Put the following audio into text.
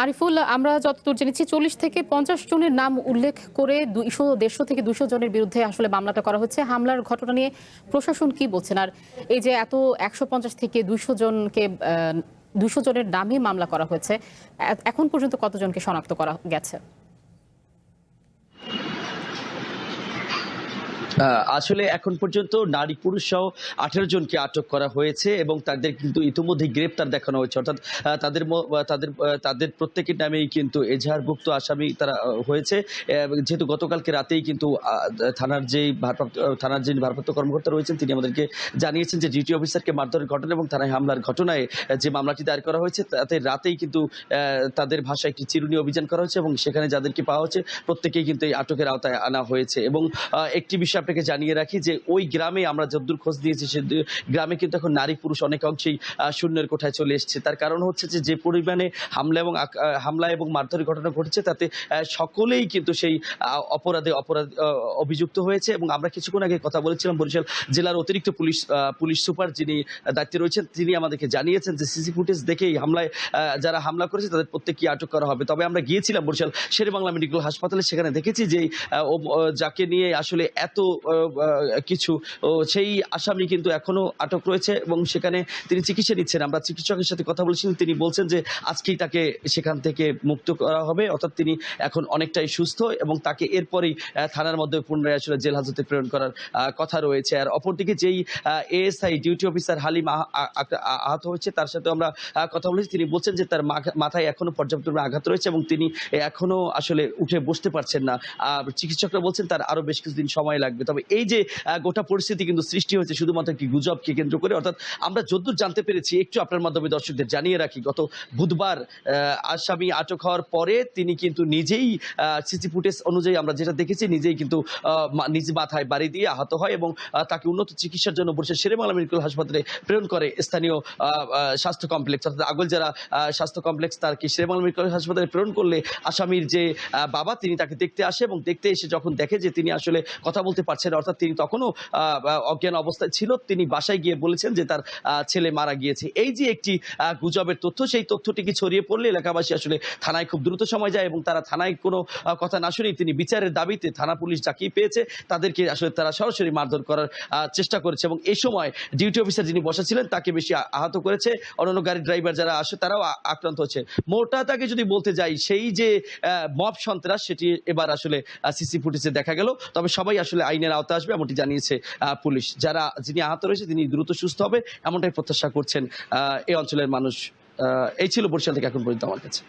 আরিফুল, আমরা যতদূর জেনেছি ৪০ থেকে ৫০ জনের নাম উল্লেখ করে ১৫০ থেকে ২০০ জনের বিরুদ্ধে আসলে মামলাটা করা হচ্ছে। হামলার ঘটনা নিয়ে প্রশাসন কি বলছেন? আর এই যে এত ১৫০ থেকে ২০০ জনকে ২০০ জনের নামে মামলা করা হয়েছে, এখন পর্যন্ত কতজনকে শনাক্ত করা গেছে? আসলে এখন পর্যন্ত নারী পুরুষ সহ ১৮ জনকে আটক করা হয়েছে এবং তাদের কিন্তু ইতিমধ্যেই গ্রেপ্তার দেখানো হয়েছে। অর্থাৎ তাদের তাদের প্রত্যেকের নামেই কিন্তু এজাহারভুক্ত আসামি তারা হয়েছে। যেহেতু গতকালকে রাতেই কিন্তু থানার যিনি ভারপ্রাপ্ত কর্মকর্তা রয়েছেন তিনি আমাদেরকে জানিয়েছেন যে ডিউটি অফিসারকে মারধরের ঘটনা এবং থানায় হামলার ঘটনায় যে মামলাটি দায়ের করা হয়েছে তাতে রাতেই কিন্তু তাদের ভাষায় একটি চিরুনি অভিযান করা হয়েছে এবং সেখানে যাদেরকে পাওয়া হয়েছে প্রত্যেকেই কিন্তু এই আটকের আওতায় আনা হয়েছে। এবং একটি বিষয় আপনাকে জানিয়ে রাখি যে ওই গ্রামে আমরা যতদূর খোঁজ দিয়েছি সে গ্রামে কিন্তু এখন নারী পুরুষ অনেক অংশেই শূন্যের কোঠায় চলে এসছে। তার কারণ হচ্ছে যে পরিমাণে হামলা এবং মারধরের ঘটনা ঘটেছে তাতে সকলেই কিন্তু সেই অপরাধে অভিযুক্ত হয়েছে। এবং আমরা কিছুক্ষণ আগে কথা বলেছিলাম বরিশাল জেলার অতিরিক্ত পুলিশ সুপার যিনি দায়িত্বে রয়েছেন তিনি আমাদেরকে জানিয়েছেন যে সিসি ফুটেজ দেখেই যারা হামলা করেছে তাদের প্রত্যেককে আটক করা হবে। তবে আমরা গিয়েছিলাম বরিশাল শেরেবাংলা মেডিকেল হাসপাতালে, সেখানে দেখেছি যে যাকে নিয়ে আসলে এত কিছু সেই আসামি কিন্তু এখনো আটক রয়েছে এবং সেখানে তিনি চিকিৎসা নিচ্ছেন। আমরা চিকিৎসকের সাথে কথা বলেছিলাম, তিনি বলছেন যে আজকেই তাকে সেখান থেকে মুক্ত করা হবে, অর্থাৎ তিনি এখন অনেকটাই সুস্থ এবং তাকে এরপরেই থানার মধ্যে পুনরায় আসলে জেল হাজতে প্রেরণ করার কথা রয়েছে। আর অপরদিকে যেই এএসআই ডিউটি অফিসার হালিম আহত হয়েছে তার সাথে আমরা কথা বলেছি, তিনি বলছেন যে তার মাথায় এখনো পর্যাপ্ত আঘাত রয়েছে এবং তিনি এখনো আসলে উঠে বসতে পারছেন না। চিকিৎসকরা বলছেন তার আরো বেশ কিছুদিন সময় লাগবে। তবে এই যে গোটা পরিস্থিতি কিন্তু সৃষ্টি হয়েছে শুধুমাত্র একটি গুজবকে কেন্দ্র করে। অর্থাৎ আমরা যতদূর জানতে পেরেছি, একটু আপনার মাধ্যমে দর্শকদের জানিয়ে রাখি, গত বুধবার আসামি আটক হওয়ার পরে তিনি কিন্তু নিজেই সিসি ফুটেজ অনুযায়ী আমরা যেটা দেখেছি নিজেই কিন্তু নিজ মাথায় বাড়ি দিয়ে আহত হয় এবং তাকে উন্নত চিকিৎসার জন্য বরিশাল শেরেবাংলা মেডিকেল হাসপাতালে প্রেরণ করে স্থানীয় স্বাস্থ্য কমপ্লেক্স, অর্থাৎ আগলজারা স্বাস্থ্য কমপ্লেক্স। তাকে শেরেবাংলা মেডিকেল হাসপাতালে প্রেরণ করলে আসামির যে বাবা তিনি তাকে দেখতে আসে এবং দেখতে এসে যখন দেখে যে তিনি আসলে কথা বলতে পারছেন, অর্থাৎ তিনি তখনও অজ্ঞান অবস্থায় ছিল, তিনি বাসায় গিয়ে বলেছেন যে তার ছেলে মারা গিয়েছে। এই যে একটি গুজবের তথ্য, সেই তথ্যটিকে ছড়িয়ে পড়লে এলাকাবাসী আসলে থানায় খুব দ্রুত সময় যায় এবং তারা থানায় কোনো কথা না শুনেই তিনি বিচারের দাবিতে থানা পুলিশ যাকেই পেয়েছে তাদেরকে আসলে তারা সরাসরি মারধর করার চেষ্টা করেছে এবং এই সময় ডিউটি অফিসার যিনি বসা ছিলেন তাকে বেশি আহত করেছে। অন্যান্য গাড়ির ড্রাইভার যারা আসে তারাও আক্রান্ত হচ্ছে। মোটা তাকে যদি বলতে যাই, সেই যে মব সন্ত্রাস সেটি এবার আসলে সিসি ফুটেজে দেখা গেল। তবে সবাই আসলে আইনের আওতায় আসবে এমনটি জানিয়েছে পুলিশ। যিনি আহত রয়েছে তিনি দ্রুত সুস্থ হবে এমনটাই প্রত্যাশা করছেন এই অঞ্চলের মানুষ। এই ছিল বরিশাল থেকে এখন পর্যন্ত আমার কাছে।